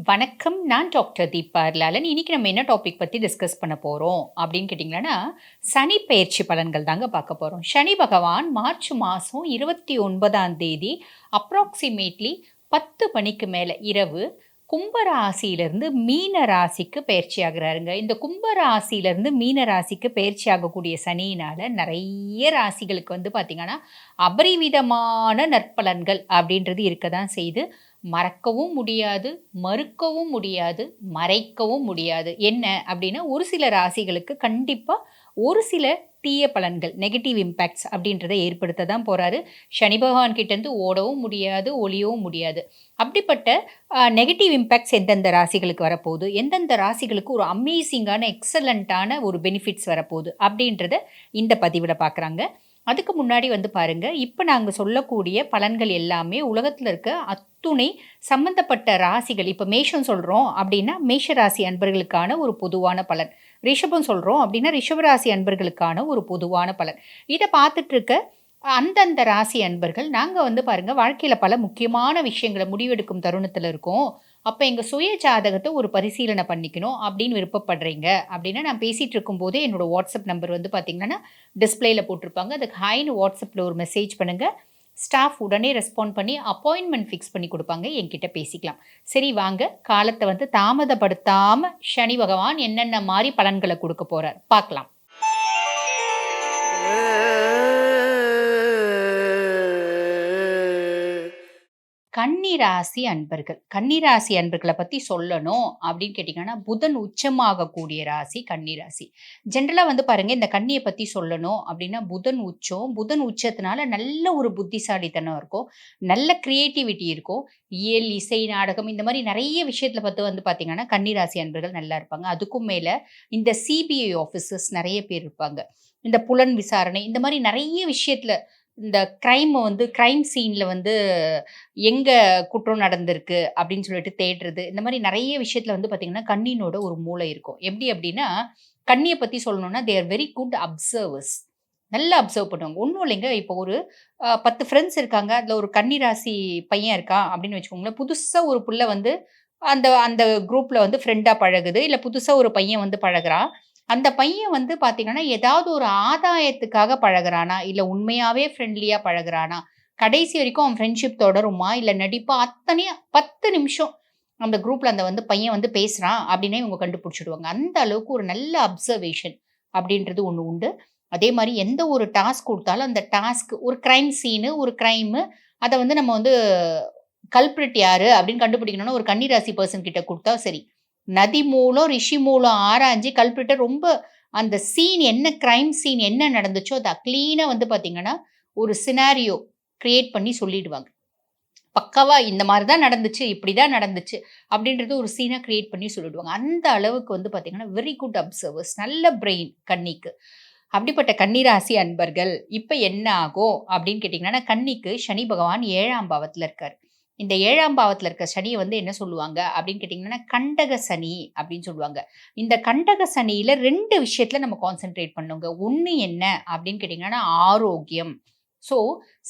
வணக்கம். நான் டாக்டர் தீபா லாலன். இன்னைக்கு நம்ம என்ன டாபிக் பத்தி டிஸ்கஸ் பண்ண போறோம் அப்படின்னு கேட்டிங்கன்னா, சனி பெயர்ச்சி பலன்கள் தாங்க பார்க்க போறோம். சனி பகவான் மார்ச் மாசம் 29ஆம் தேதி அப்ராக்ஸிமேட்லி 10 மணிக்கு மேல இரவு கும்ப ராசியிலிருந்து மீன ராசிக்கு பெயர்ச்சி ஆகுறாருங்க. இந்த கும்ப ராசியிலிருந்து மீன ராசிக்கு பெயர்ச்சி ஆகக்கூடிய சனியினால நெறைய ராசிகளுக்கு வந்து பார்த்தீங்கன்னா, அபரிவிதமான நற்பலன்கள் அப்படின்றது இருக்க தான் செய்யுது. மறக்கவும் முடியாது, மறுக்கவும் முடியாது, மறைக்கவும் முடியாது. என்ன அப்டின்னா, ஒரு சில ராசிகளுக்கு கண்டிப்பா ஒரு சில தீய பலன்கள், நெகட்டிவ் இம்பேக்ட்ஸ் அப்டின்றத ஏற்படுத்த தான் போறாரு. சனி பகவான் கிட்டேருந்து ஓடவும் முடியாது, ஒளியவும் முடியாது. அப்படிப்பட்ட நெகட்டிவ் இம்பேக்ட்ஸ் எந்தெந்த ராசிகளுக்கு வரப்போகுது, எந்தெந்த ராசிகளுக்கு ஒரு அமேசிங்கான, எக்ஸலன்ட்டான ஒரு பெனிஃபிட்ஸ் வரப்போகுது அப்டின்றத இந்த பதிவுல பார்க்குறாங்க. அதுக்கு முன்னாடி வந்து பாருங்க, இப்ப நாங்க சொல்லக்கூடிய பலன்கள் எல்லாமே உலகத்துல இருக்க அத்துணை சம்பந்தப்பட்ட ராசிகள். இப்ப மேஷம் சொல்றோம் அப்படின்னா, மேஷ ராசி அன்பர்களுக்கான ஒரு பொதுவான பலன். ரிஷபம் சொல்றோம் அப்படின்னா, ரிஷப ராசி அன்பர்களுக்கான ஒரு பொதுவான பலன். இத பார்த்துட்டு இருக்க அந்தந்த ராசி அன்பர்கள், நாங்க வந்து பாருங்க வாழ்க்கையில பல முக்கியமான விஷயங்கள முடிவெடுக்கும் தருணத்துல இருக்கோம். அப்ப எங்க சுய ஜாதகத்த ஒரு பரிசீலனை பண்ணிக்கணும் அப்படின்னு விருப்பப்படுறீங்க அப்படின்னா, நான் பேசிட்டு இருக்கும்போதே என்னோட வாட்ஸ்அப் நம்பர் வந்து பார்த்தீங்கன்னா, டிஸ்ப்ளேல போட்டிருப்பாங்க. அதுக்கு ஹாய்ன்னு வாட்ஸ்அப்ல ஒரு மெசேஜ் பண்ணுங்க. ஸ்டாஃப் உடனே ரெஸ்பாண்ட் பண்ணி அப்பாயின்ட்மெண்ட் ஃபிக்ஸ் பண்ணி குடுப்பாங்க. என்கிட்ட பேசிக்கலாம். சரி வாங்க, காலத்த வந்து தாமதப்படுத்தாம சனி பகவான் என்னென்ன மாரி பலன்கள குடுக்க போறார் பார்க்கலாம். கன்னிராசி அன்பர்கள். கன்னிராசி அன்பர்கள பத்தி சொல்லணும் அப்படின்னு கேட்டீங்கன்னா, புதன் உச்சமாகக்கூடிய ராசி கன்னிராசி. ஜென்ரலா வந்து பாருங்க, இந்த கன்னிய பத்தி சொல்லணும் அப்படின்னா, புதன் உச்சம். புதன் உச்சத்தினால நல்ல ஒரு புத்திசாலித்தனம் இருக்கும். நல்ல கிரியேட்டிவிட்டி இருக்கும். இயல், இசை, நாடகம் இந்த மாரி நெறைய விஷயத்துல வந்து பார்த்தீங்கன்னா, கன்னிராசி அன்பர்கள் நல்லா இருப்பாங்க. அதுக்கும் மேல இந்த சிபிஐ ஆஃபீசர்ஸ் நெறைய பேர் இருப்பாங்க. இந்த புலன் விசாரணை இந்த மாரி நெறைய விஷயத்துல இந்த கிரைம் சீன்ல வந்து எங்க குற்றம் நடந்திருக்கு அப்படின்னு சொல்லிட்டு தேடுறது. இந்த மாரி நெறைய விஷயத்துல வந்து பார்த்தீங்கன்னா, கண்ணினோட ஒரு மூளை இருக்கும். எப்படி அப்படின்னா, கண்ணிய பத்தி சொல்லணும்னா, they are very good observers. நல்லா அப்சர்வ் பண்ணுவாங்க. ஒண்ணும் இல்லைங்க. இப்போ ஒரு 10 ஃப்ரெண்ட்ஸ் இருக்காங்க. அதுல ஒரு கன்னி ராசி பையன் இருக்கான் அப்படின்னு வச்சுக்கோங்களேன். புதுசா ஒரு புள்ள வந்து அந்த அந்த குரூப்ல வந்து ஃப்ரெண்டா பழகுது. இல்ல புதுசா ஒரு பையன் வந்து பழகுறான். அந்த பையன் வந்து பார்த்தீங்கன்னா, ஏதாவது ஒரு ஆதாயத்துக்காக பழகுறானா? இல்ல உண்மையாவே ஃப்ரெண்ட்லியா பழகுறானா? கடைசி வரைக்கும் அவன் ஃப்ரெண்ட்ஷிப் தொடருமா? இல்ல நடிப்பா? அத்தனையும் 10 நிமிஷம் அந்த குரூப்ல அந்த வந்து பையன் வந்து பேசுறான் அப்டின்னே இவங்க கண்டுபிடிச்சுடுவாங்க. அந்த அளவுக்கு ஒரு நல்ல அப்சர்வேஷன் அப்டின்றது ஒண்ணு உண்டு. அதே மாரி எந்த ஒரு டாஸ்க் குடுத்தாலும் அந்த டாஸ்க் ஒரு கிரைம் சீனு, ஒரு கிரைமு அத வந்து நம்ம வந்து கல்பிரிட் யாரு அப்டின்னு கண்டுபிடிக்கணும்னா ஒரு கன்னி ராசி பெர்சன் கிட்ட குடுத்தா சரி. நதி மூலம், ரிஷி மூலம் ஆராய்ஞ்சு கல்பிரிட்ட ரொம்ப அந்த சீன் என்ன கிரைம் சீன் என்ன நடந்துச்சோ அத கிளீனா வந்து பார்த்தீங்கன்னா, ஒரு சினாரியோ கிரியேட் பண்ணி சொல்லிடுவாங்க. பக்காவா இந்த மாரி தான் நடந்துச்சு, இப்படி தான் நடந்துச்சு அப்படின்றது ஒரு சீனா கிரியேட் பண்ணி சொல்லிடுவாங்க. அந்த அளவுக்கு வந்து பார்த்தீங்கன்னா, வெரி குட் அப்சர்வர்ஸ். நல்ல பிரெயின் கன்னிக்கு. அப்படிப்பட்ட கன்னி ராசி அன்பர்கள், இப்ப என்ன ஆகும் அப்படின்னு கேட்டீங்கன்னா, கன்னிக்கு சனி பகவான் 7ஆம் பாவத்துல இருக்காரு. இந்த 7ஆம் பாவத்துல இருக்க சனிய வந்து என்ன சொல்லுவாங்க அப்படின்னு கேட்டீங்கன்னா, கண்டக சனி அப்படின்னு சொல்லுவாங்க. இந்த கண்டக சனியில 2 விஷயத்துல நம்ம கான்சன்ட்ரேட் பண்ணணுங்க. ஒண்ணு என்ன அப்படின்னு கேட்டீங்கன்னா, ஆரோக்கியம். ஸோ,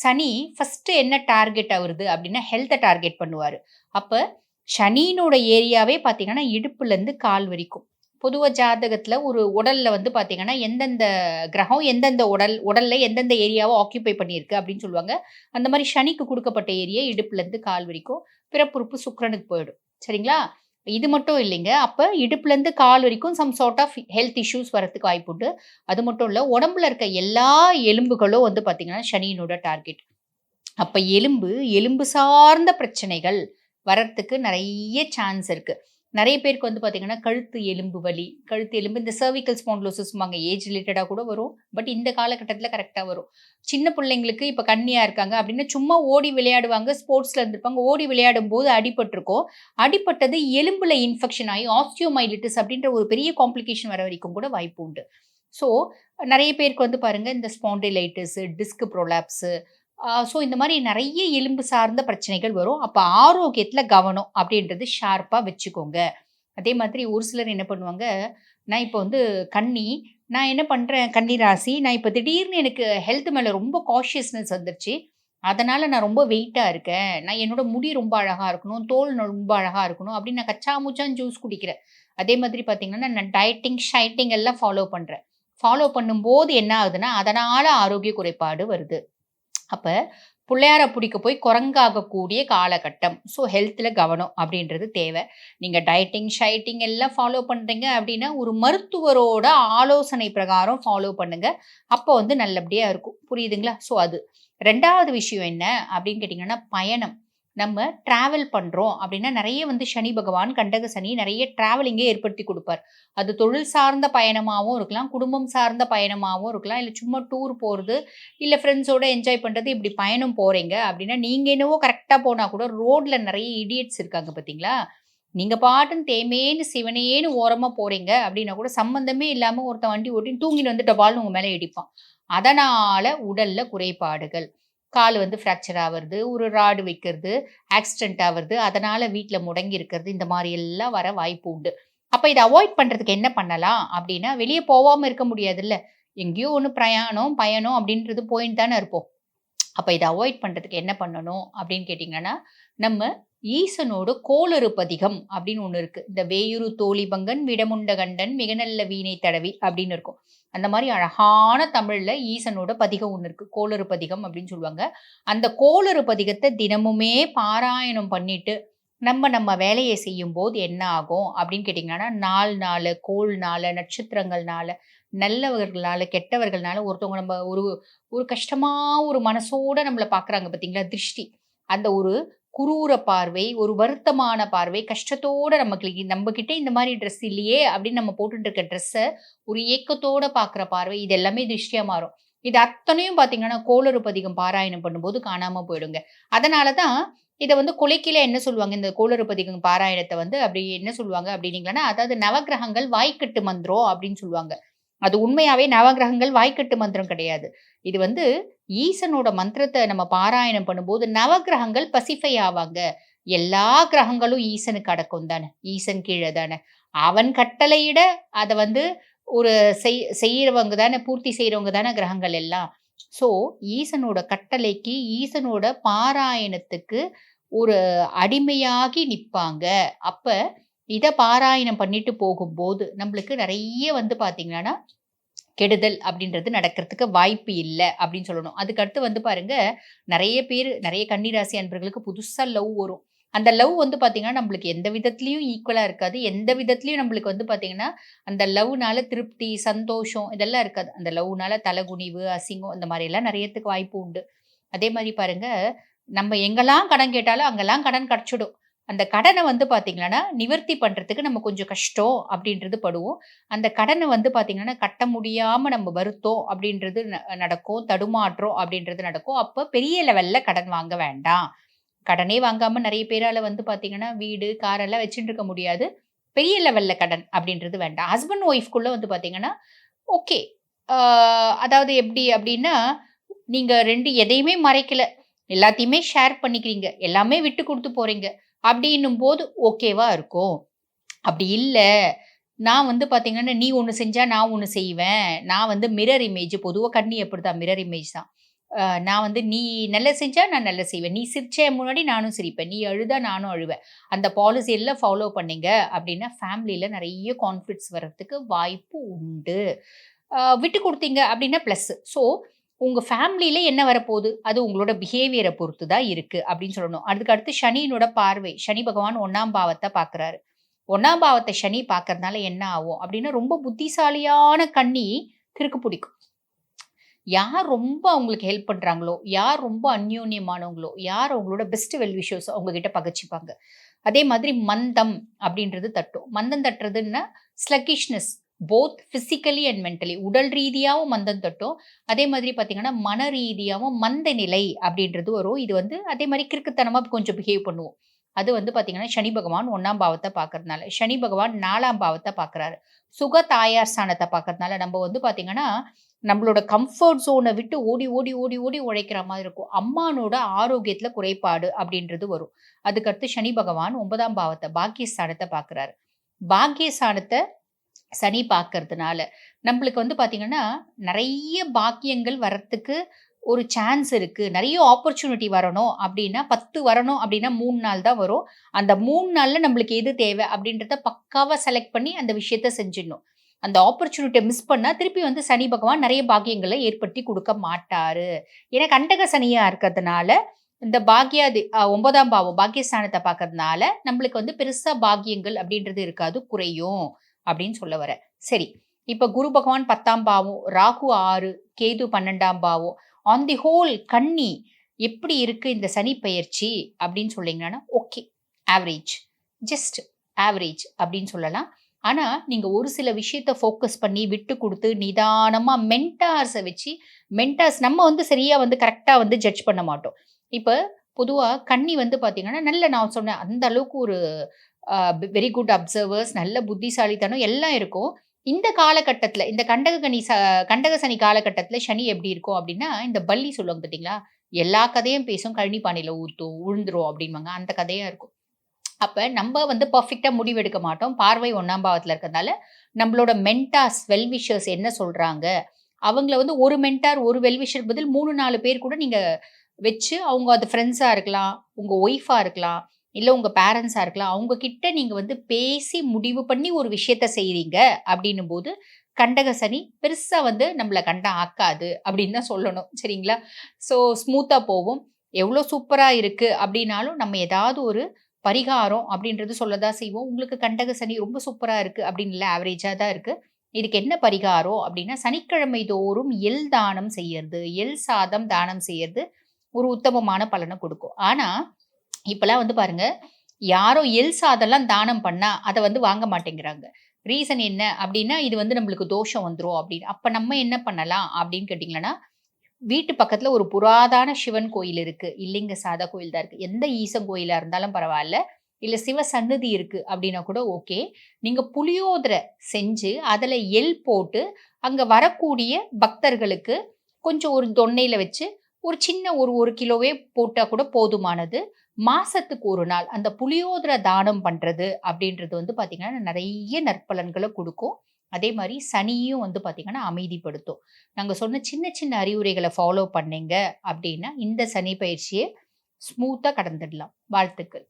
சனி ஃபர்ஸ்ட்டு என்ன டார்கெட் அவருது அப்டின்னா, ஹெல்த்த டார்கெட் பண்ணுவாரு. அப்ப சனியினோட ஏரியாவே பார்த்தீங்கன்னா, இடுப்புலருந்து கால் வரைக்கும். பொதுவா ஜாதகத்துல ஒரு உடல்ல வந்து பார்த்தீங்கன்னா, எந்தெந்த கிரகம் எந்தெந்த உடல்ல எந்தெந்த ஏரியாவ ஆக்கியூபை பண்ணியிருக்கு அப்டின்னு சொல்லுவாங்க. அந்த மாரி சனிக்கு குடுக்கப்பட்ட ஏரியா இடுப்புலருந்து கால் வரைக்கும். பிறப்புறுப்பு சுக்கிரனுக்கு போயிடும். சரிங்களா? இது மட்டும் இல்லைங்க. அப்ப இடுப்புலருந்து கால் வரைக்கும் some sort of health issues வரதுக்கு வாய்ப்புண்டு. அது மட்டும் இல்ல, உடம்புல இருக்க எல்லா எலும்புகளும் வந்து பார்த்தீங்கன்னா, சனியினோட டார்கெட். அப்ப எலும்பு சார்ந்த பிரச்சனைகள் வரத்துக்கு நெறைய சான்ஸ் இருக்கு. நெறைய பேருக்கு வந்து பார்த்தீங்கன்னா, கழுத்து எலும்பு வலி, கழுத்து எலும்பு இந்த செர்விக்கல் ஸ்பாண்டிலோசிஸ்ம்பாங்க. ஏஜ் ரிலேட்டடா கூட வரும். பட் இந்த காலகட்டத்தில கரெக்ட்டா வரும். சின்ன பிள்ளைங்களுக்கு இப்ப கன்னியா இருக்காங்க அப்டின்னா, சும்மா ஓடி விளையாடுவாங்க. ஸ்போர்ட்ஸ்ல இருந்திருப்பாங்க. ஓடி விளையாடும்போது அடிபட்டுருக்கும். அடிபட்டது எலும்புல இன்ஃபெக்ஷன் ஆயி ஆஸ்டியோமைலிட்டிஸ் அப்டின்ற ஒரு பெரிய காம்ப்ளிகேஷன் வர வரைக்கும் கூட வாய்ப்பு உண்டு. ஸோ, நெறைய பேருக்கு வந்து பாருங்க, இந்த ஸ்பாண்டிலைட்டிஸ், டிஸ்க் ப்ரோலாப்ஸ் ஸோ இந்த மாரி நெறைய எலும்பு சார்ந்த பிரச்சனைகள் வரும். அப்ப ஆரோக்கியத்தில கவனம் அப்டின்றது ஷார்ப்பா வச்சுக்கோங்க. அதே மாதிரி ஒரு சிலர் என்ன பண்ணுவாங்க, நான் இப்போ வந்து கன்னி, நான் என்ன பண்றேன் கன்னி ராசி, நான் இப்ப திடீர்னு எனக்கு ஹெல்த் மேல ரொம்ப கான்ஷியஸ்னஸ் வந்துருச்சு. அதனால நான் ரொம்ப வெயிட்டா இருக்கேன். நான் என்னோட முடி ரொம்ப அழகா இருக்கணும், தோல் ரொம்ப அழகா இருக்கணும் அப்படின்னு நான் கச்சா முச்சான்னு ஜூஸ் குடிக்கிறேன். அதே மாதிரி பார்த்தீங்கன்னா, நான் டயட்டிங், ஷைட்டிங் எல்லாம் ஃபாலோ பண்றேன். ஃபாலோ பண்ணும்போது என்ன ஆகுதுன்னா, அதனால ஆரோக்கிய குறைபாடு வருது. அப்ப புள்ளையார புடிக்க போய் குரங்காகக்கூடிய காலகட்டம். ஸோ ஹெல்த்ல கவனம் அப்படின்றது தேவை. நீங்க டயட்டிங், ஷைட்டிங் எல்லாம் ஃபாலோ பண்றீங்க அப்படின்னா, ஒரு மருத்துவரோட ஆலோசனை பிரகாரம் ஃபாலோ பண்ணுங்க. அப்போ வந்து நல்லபடியா இருக்கும். புரியுதுங்களா? ஸோ அது. 2வது விஷயம் என்ன அப்படின்னு கேட்டீங்கன்னா, பயணம். நம்ம டிராவல் பண்றோம் அப்படின்னா, நெறைய வந்து சனி பகவான், கண்டக சனி நெறைய டிராவலிங்கே ஏற்படுத்தி குடுப்பார். அது தொழில் சார்ந்த பயணமாவும் இருக்கலாம், குடும்பம் சார்ந்த பயணமாவும் இருக்கலாம், இல்ல சும்மா டூர் போறது, இல்ல ஃப்ரெண்ட்ஸோட என்ஜாய் பண்றது, இப்படி பயணம் போறீங்க அப்படின்னா, நீங்க என்னவோ கரெக்ட்டா போனா கூட ரோட்ல நெறைய இடியட்ஸ் இருக்காங்க பார்த்தீங்களா? நீங்க பாட்டுன்னு தேமேன்னு, சிவனேன்னு ஓரமா போறீங்க அப்படின்னா கூட, சம்மந்தமே இல்லாம ஒருத்தன் வண்டி ஓட்டின்னு தூங்கின்னு வந்து டபால்னு உங்க மேல இடிப்பான். அதனால உடல்ல குறைபாடுகள். கால் வந்து ஃப்ராக்சர் ஆவறது, ஒரு ராடு வைக்கிறது, ஆக்சிடென்ட் ஆவறது, அதனால வீட்ல முடங்கி இருக்கிறது, இந்த மாரி எல்லாம் வர வாய்ப்பு உண்டு. அப்ப இத அவாய்ட் பண்றதுக்கு என்ன பண்ணலாம் அப்படின்னா, வெளிய போவாம இருக்க முடியாதுல்ல. எங்கேயோ ஒண்ணு பிரயாணம், பயணம் அப்படின்றது போயின்னு தானே இருப்போம். அப்ப இத அவாய்ட் பண்றதுக்கு என்ன பண்ணணும் அப்படின்னு கேட்டீங்கன்னா, நம்ம ஈசனோட கோளறு பதிகம் அப்படின்னு ஒண்ணு இருக்கு. இந்த "வேயுறு தோழிபங்கன் விடமுண்ட கண்டன் மிகநல்ல வீணை தடவி" அப்படின்னு இருக்கும். அந்த மாரி அழகான தமிழ்ல ஈசனோட பதிகம் ஒண்ணு இருக்கு. கோளறு பதிகம் அப்படின்னு சொல்லுவாங்க. அந்த கோளறு பதிகத்த தினமுமே பாராயணம் பண்ணிட்டு, நம்ம வேலைய செய்யும்போது என்ன ஆகும் அப்படின்னு கேட்டீங்கன்னா, நாள்னால, கோள்னால, நட்சத்திரங்கள்னால, நல்லவர்கள்னால, கெட்டவர்கள்னால ஒருத்தவங்க நம்ம ஒரு ஒரு கஷ்டமா ஒரு மனசோட நம்மள பார்க்குறாங்க பார்த்தீங்களா? திருஷ்டி. அந்த ஒரு குரூர பார்வை, ஒரு வருத்தமான பார்வை, கஷ்டத்தோட நம்மகிட்ட இந்த மாரி ட்ரெஸ் இல்லையே! அப்படின்னு நம்ம போட்டுட்டு இருக்க ட்ரெஸ்ஸ ஒரு ஏக்கத்தோட பார்க்குற பார்வை, இது எல்லாமே திருஷ்டியா மாறும். இது அத்தனையும் பார்த்தீங்கன்னா, கோளறு பதிகம் பாராயணம் பண்ணும்போது காணாம போயிடுங்க. அதனால தான் இத வந்து கொலைக்கில என்ன சொல்லுவாங்க, இந்த கோளறு பதிகம் பாராயணத்த வந்து அப்படி என்ன சொல்லுவாங்க அப்படின்னீங்கன்னா, அதாவது நவக்கிரகங்கள் வாய்க்கட்டு மந்திரம் அப்படின்னு சொல்லுவாங்க. அது உண்மையாவே நவக்கிரகங்கள் வாய்க்கட்டு மந்திரம் கிடையாது. இது வந்து ஈசனோட மந்திரத்த நம்ம பாராயணம் பண்ணும்போது, நவக்கிரகங்கள் பசிஃபை ஆவாங்க. எல்லா கிரகங்களும் ஈசனுக்கு அடக்கம் தானே! ஈசன் கீழ தானே! அவன் கட்டளையிட அத வந்து ஒரு செய்றவங்க தானே, பூர்த்தி செய்றவங்க தானே கிரகங்கள் எல்லாம். ஸோ, ஈசனோட கட்டளைக்கு, ஈசனோட பாராயணத்துக்கு ஒரு அடிமையாகி நிப்பாங்க. அப்ப இத பாராயணம் பண்ணிட்டு போகும்போது, நம்மளுக்கு நெறைய வந்து பார்த்தீங்கன்னா கெடுதல் அப்படின்றது நடக்கிறதுக்கு வாய்ப்பு இல்ல அப்படின்னு சொல்லணும். அதுக்கு அடுத்து வந்து பாருங்க, நெறைய பேரு நெறைய கன்னி ராசி அன்பர்களுக்கு புதுசா லவ் வரும். அந்த லவ் வந்து பார்த்தீங்கன்னா, நம்மளுக்கு எந்த விதத்திலயும் ஈக்குவலா இருக்காது. எந்த விதத்திலயும் நம்மளுக்கு வந்து பார்த்தீங்கன்னா, அந்த லவ்னால திருப்தி, சந்தோஷம் இதெல்லாம் இருக்காது. அந்த லவ்னால தலகுனிவு, அசிங்கம் இந்த மாரியெல்லாம் நெறையத்துக்கு வாய்ப்பு உண்டு. அதே மாரி பாருங்க, நம்ம எங்கெல்லாம் கடன் கேட்டாலும் அங்கெல்லாம் கடன் கிடைச்சிடும். அந்த கடன வந்து பார்த்தீங்கன்னா, நிவர்த்தி பண்றதுக்கு நம்ம கொஞ்சம் கஷ்டம் அப்படின்றது படுவோம். அந்த கடன வந்து பார்த்தீங்கன்னா, கட்ட முடியாம நம்ம வருத்தம் அப்படின்றது நடக்கும். தடுமாற்றம் அப்படின்றது நடக்கும். அப்ப பெரிய லெவல்ல கடன் வாங்க வேண்டாம். கடனே வாங்காம நெறைய பேரால வந்து பார்த்தீங்கன்னா, வீடு, கார் எல்லாம் வச்சுட்டு இருக்க முடியாது. பெரிய லெவல்ல கடன் அப்படின்றது வேண்டாம். ஹஸ்பண்ட், ஒய்ஃப்குள்ள வந்து பார்த்தீங்கன்னா, ஓகே. ஆ அதாவது எப்படி அப்படின்னா, நீங்க 2 எதையுமே மறைக்கல. எல்லாத்தையுமே ஷேர் பண்ணிக்கிறீங்க. எல்லாமே விட்டு குடுத்து போறீங்க. அப்படின்னும்போது ஓகேவா இருக்கும். அப்படி இல்ல, நான் வந்து பார்த்தீங்கன்னா, நீ ஒண்ணு செஞ்சா நான் ஒண்ணு செய்வேன். நான் வந்து மிரர் இமேஜ் பொதுவா கன்னி அப்படிதான் மிரர் இமேஜ் தான். நான் வந்து நீ நல்லது செஞ்சா நான் நல்லது செய்வேன். நீ சிரிச்ச முன்னாடி நானும் சிரிப்பேன். நீ அழுதா நானும் அழுவேன். அந்த பாலிசி எல்லாம் ஃபாலோ பண்ணீங்க அப்படின்னா, ஃபேமிலில நெறைய கான்ஃப்ளிக்ட்ஸ் வர்றதுக்கு வாய்ப்பு உண்டு. விட்டு குடுத்தீங்க அப்படின்னா பிளஸ். ஸோ, உங்க ஃபேமிலில என்ன வரப்போது? அது உங்களோட பிஹேவியர பொறுத்து தான் இருக்கு அப்படின்னு சொல்லணும். அதுக்கு அடுத்து சனியினோட பார்வை. சனி பகவான் 1ஆம் பாவத்த பார்க்குறாரு. 1ஆம் பாவத்த சனி பார்க்கறதுனால என்ன ஆகும்? அப்படின்னா, ரொம்ப புத்திசாலியான கன்னி கிறுக்கு புடிக்கும். யார் ரொம்ப அவங்களுக்கு ஹெல்ப் பண்றாங்களோ, யார் ரொம்ப அந்யோன்யமானவங்களோ, யார் அவங்களோட பெஸ்ட் வெல் விஷர்ஸோ அவங்க கிட்ட பகச்சுப்பாங்க. அதே மாதிரி மந்தம் அப்படின்றது தட்டும். மந்தம் தட்டுறதுன்னா sluggishness both physically and mentally உடல் ரீதியாவும் மந்தம் தட்டும். அதே மாதிரி பார்த்தீங்கன்னா, மன ரீதியாவும் மந்த நிலை அப்படின்றது வரும். இது வந்து அதே மாரி கிறுக்குத்தனமா கொஞ்சம் பிஹேவ் பண்ணுவோம். அது வந்து பார்த்தீங்கன்னா, சனி பகவான் 1ஆம் பாவத்த பார்க்கறதுனால. சனி பகவான் 4ஆம் பாவத்த பார்க்குறாரு. சுக தாயார் ஸ்தானத்த பார்க்கறதுனால நம்ம வந்து பார்த்தீங்கன்னா, நம்மளோட கம்ஃபர்ட் ஜோன விட்டு ஓடி, ஓடி, ஓடி, ஓடி உழைக்கிற மாரி இருக்கும். அம்மானோட ஆரோக்கியத்தில குறைபாடு அப்படின்றது வரும். அதுக்கடுத்து சனி பகவான் 9ஆம் பாவத்த பாக்கியஸ்தானத்த பார்க்குறாரு. பாக்கியஸ்தானத்த சனி பார்க்கறதுனால, நம்மளுக்கு வந்து பார்த்தீங்கன்னா, நெறைய பாக்கியங்கள் வரத்துக்கு ஒரு சான்ஸ் இருக்கு. நெறைய ஆப்பர்ச்சுனிட்டி வரணும் அப்டின்னா 10 வரணும் அப்டின்னா 3 நாள் தான் வரும். அந்த 3 நாள்ல நம்மளுக்கு எது தேவை அப்டின்றத பக்காவா செலக்ட் பண்ணி அந்த விஷயத்த செஞ்சிடணும். அந்த ஆப்பர்ச்சுனிட்டிய மிஸ் பண்ணா திருப்பி வந்து சனி பகவான் நெறைய பாக்கியங்கள ஏற்படுத்தி குடுக்க மாட்டாரு. ஏன்னா கண்டக சனியா இருக்கிறதுனால, இந்த பாக்யாதி 9ஆம் பாவம் பாக்கியஸ்தானத்த பார்க்கறதுனால, நம்மளுக்கு வந்து பெருசா பாக்கியங்கள் அப்டின்றது இருக்காது, குறையும் அப்டின்னு சொல்ல வரேன். சரி. இப்ப குரு பகவான் 10ஆம் பாவம், ராகு 6, கேது 12ஆம் பாவம். ஆன் தி ஹோல் கன்னி எப்படி இருக்கு இந்த சனி பெயர்ச்சி அப்படின்னு சொன்னீங்கன்னா, ஓகே. ஆவரேஜ். ஜஸ்ட் ஆவரேஜ் அப்படின்னு சொல்லலாம். ஆனா, நீங்க ஒரு சில விஷயத்த ஃபோக்கஸ் பண்ணி விட்டு குடுத்து நிதானமா மென்டார்ஸ வச்சு மென்டார்ஸ் நம்ம வந்து சரியா வந்து கரெக்ட்டா வந்து ஜட்ஜ் பண்ண மாட்டோம். இப்ப பொதுவா கன்னி வந்து பார்த்தீங்கன்னா, நல்ல நான் சொன்னேன் அந்த அளவுக்கு ஒரு அ வெரி குட் அப்சர்வர்ஸ் நல்ல புத்திசாலித்தனம் எல்லாம் இருக்கும். இந்த காலகட்டத்தில இந்த கண்டக சனி காலகட்டத்தில சனி எப்படி இருக்கும் அப்படின்னா, இந்த பல்லி சொல்லுவாங்க பார்த்தீங்களா? எல்லா கதையும் பேசும், கழனி பானையில ஊத்தும், உழுந்துரும் அப்படிம்பாங்க. அந்த கதையா இருக்கும். அப்ப நம்ப வந்து பெர்ஃபெக்ட்டா முடிவெடுக்க மாட்டோம். பார்வை 1ஆம் பாவத்தில இருக்கிறதுனால, நம்மளோட மென்டார்ஸ், வெல் விஷர்ஸ் என்ன சொல்றாங்க? அவங்கள வந்து ஒரு மென்டார், ஒரு வெல் விஷர் பதில் 3, 4 பேர் கூட நீங்க வச்சு, அவங்க அது ஃப்ரெண்ட்ஸா இருக்கலாம், உங்க ஒய்ஃபா இருக்கலாம், இல்ல உங்க பேரண்ட்ஸா இருக்கலாம். அவங்க கிட்ட நீங்க வந்து பேசி முடிவு பண்ணி ஒரு விஷயத்த செய்றீங்க அப்படின்னும்போது, கண்டக சனி பெருசா வந்து நம்மள கண்டம் ஆக்காது அப்படின்னு தான் சொல்லணும். சரிங்களா? ஸோ ஸ்மூத்தா போவும். எவ்ளோ சூப்பரா இருக்கு அப்படின்னாலும், நம்ம ஏதாவது ஒரு பரிகாரம் அப்படின்றது சொல்ல தான் செய்வோம். உங்களுக்கு கண்டக சனி ரொம்ப சூப்பரா இருக்கு அப்படின்னு இல்ல, ஆவரேஜா தான் இருக்கு. இதுக்கு என்ன பரிகாரம் அப்படின்னா, சனிக்கிழமை தோறும் எள் தானம் செய்யறது, எள் சாதம் தானம் செய்யறது ஒரு உத்தமமான பலன குடுக்கும். ஆனா, இப்பலாம் வந்து பாருங்க, யாரோ எள் சாதம்லாம் தானம் பண்ணா, அத வந்து வாங்க மாட்டேங்கிறாங்க. ரீசன் என்ன அப்டின்னா, இது வந்து நம்மளுக்கு தோஷம் வந்துரும் அப்டின்னு. அப்ப நம்ம என்ன பண்ணலாம் அப்டின்னு கேட்டீங்கன்னா, வீட்டு பக்கத்துல ஒரு புராதான சிவன் கோயில் இருக்கு. இல்லிங்க சாதா கோயில் தான் இருக்கு. எந்த ஈசன் கோயிலா இருந்தாலும் பரவால்ல. இல்ல சிவ சன்னதி இருக்கு அப்டின்னா கூட ஓகே. நீங்க புளியோதரை செஞ்சு, அதுல எள் போட்டு, அங்க வரக்கூடிய பக்தர்களுக்கு கொஞ்சம் ஒரு தொன்னையில வச்சு, ஒரு சின்ன ஒரு 1 கிலோவே போட்டா கூட போதுமானது. மாசத்துக்கு 1 நாள் அந்த புளியோதரை தானம் பண்றது அப்டின்றது வந்து பார்த்தீங்கன்னா, நெறைய நற்பலன்கள குடுக்கும். அதே மாரி சனியும் வந்து பார்த்தீங்கன்னா, அமைதிப்படுத்தும். நாங்க சொன்ன சின்ன சின்ன அறிவுரைகள ஃபாலோ பண்ணீங்க அப்டின்னா, இந்த சனி பயிற்சிய ஸ்மூத்தா கடந்துடலாம். வாழ்த்துக்கள்.